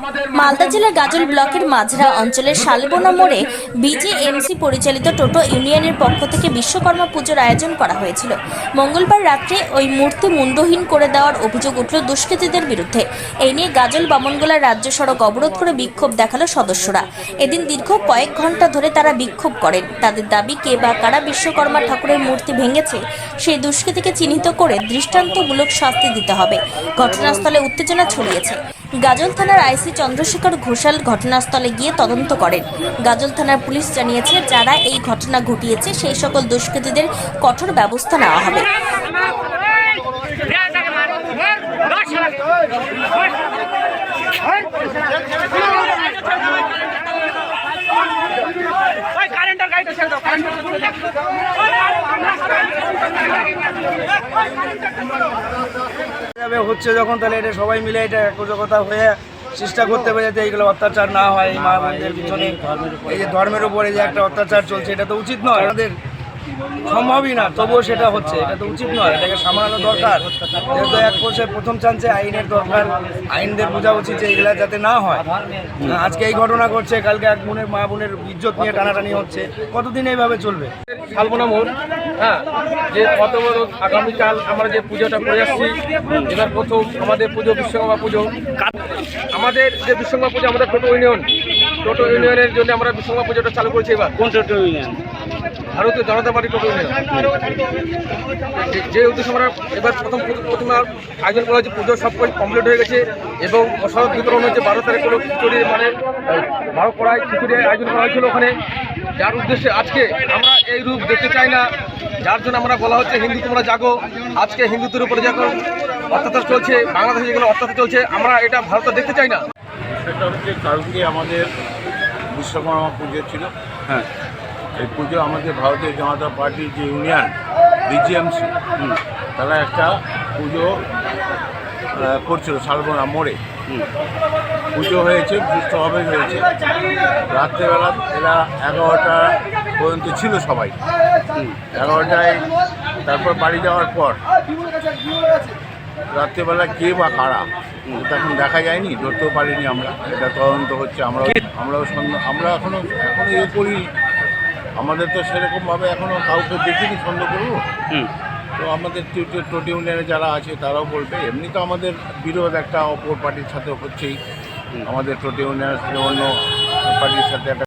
মালদা জেলার গাজল ব্লকের মাঝরা অঞ্চলের শালবোনা মোড়ে বিজেএমসি পরিচালিত টোটো ইউনিয়নের পক্ষ থেকে বিশ্বকর্মা পুজোর আয়োজন করা হয়েছিল। মঙ্গলবার রাত্রে ওই মূর্তি মুন্ডহীন করে দেওয়ার অভিযোগ উঠল দুষ্কৃতীদের বিরুদ্ধে। এই নিয়ে গাজল বামনগোলা রাজ্য সড়ক অবরোধ করে বিক্ষোভ দেখালো সদস্যরা। এদিন দীর্ঘ কয়েক ঘন্টা ধরে তারা বিক্ষোভ করেন। তাদের দাবি, কে বা কারা বিশ্বকর্মা ঠাকুরের মূর্তি ভেঙেছে সেই দুষ্কৃতীকে চিহ্নিত করে দৃষ্টান্তমূলক শাস্তি দিতে হবে। ঘটনাস্থলে উত্তেজনা ছড়িয়েছে। গাজল থানার আইসি চন্দ্রশেখর ঘোষাল ঘটনাস্থলে গিয়ে তদন্ত করেন। গাজল থানার পুলিশ জানিয়েছে, যারা এই ঘটনা ঘটিয়েছে সেই সকল দুষ্কৃতীদের কঠোর ব্যবস্থা নেওয়া হবে। হচ্ছে যখন, তাহলে এটা সবাই মিলে এটা একজোটতা হয়ে চেষ্টা করতে পারে যাতে এইগুলো অত্যাচার না হয়। এই মা বোনদের পিছনে এই যে ধর্মের উপরে যে একটা অত্যাচার চলছে, এটা তো উচিত নয়, আমাদের সম্ভবই না, তবুও সেটা হচ্ছে, এটা তো উচিত নয়, এটাকে সামলানো দরকার। যেহেতু এক কোর্সে প্রথম চান্সে আইনের দরকার, আইনদের বোঝা উচিত যে এগুলা যাতে না হয়। আজকে এই ঘটনা ঘটছে, কালকে এক বোনের মা বোনের ইজ্জত নিয়ে টানাটানি হচ্ছে, কতদিন এইভাবে চলবে? শালবোনা মোড়, যে কত বড় আগামীকাল আমরা যে পুজোটা করে আসছি, এবার প্রথম আমাদের পুজো বিশ্বকর্মা পুজো। আমাদের যে বিশ্বকর্মা পুজো, আমাদের টোটো ইউনিয়নের জন্য আমরা বিশ্বকর্মা পুজোটা চালু করেছি। এবার কোন টোটো ইউনিয়ন? ভারতীয় জনতা পার্টি টোটো ইউনিয়ন। যে উদ্দেশ্যে আমরা এবার প্রথমে আয়োজন করা হয়েছে, পুজো সব কমপ্লিট হয়ে গেছে এবং প্রসাদ বিতরণ হয়েছে। 12 তারিখ হলো খিচুড়ি, মানে 12 কড়াই খিচুড়ি আয়োজন করা হয়েছিল ওখানে, যার উদ্দেশ্যে আজকে আমরা এই রূপ দেখতে চাই না, যার জন্য আমরা বলা হচ্ছে হিন্দু তোমরা জাগো। আজকে হিন্দুত্বের উপরে যখন অত্যাচার চলছে, বাংলাদেশে যেগুলো অত্যাচার চলছে, আমরা এটা ভারতে দেখতে চাই না। সেটা হচ্ছে কালকে আমাদের বিশ্বকর্মা পুজো ছিল। এই পুজো আমাদের ভারতীয় জনতা পার্টির যে ইউনিয়ন বিজেএমসি, তারা একটা পুজো করছিল শালবোনা মোড়ে। পুজো হয়েছে, সুস্থভাবে হয়েছে। রাত্রেবেলা এরা 11টা পর্যন্ত ছিল সবাই। 11টায় তারপর বাড়ি যাওয়ার পর রাত্রেবেলা কে বা কারা, এটা এখন দেখা যায়নি, ধরতেও পারিনি আমরা। এটা তদন্ত হচ্ছে। আমরা এখনো ইয়ে করি, আমাদের তো সেরকমভাবে এখনও কাউকে দেখিনি সন্দেহ করবো। তো আমাদের টোটো ইউনিয়নে যারা আছে তারাও বলবে। এমনি তো আমাদের বিরোধ একটা অপর পার্টির সাথে হচ্ছেই, আমাদের টোটো ইউনিয়নের সাথে অন্য পার্টির সাথে একটা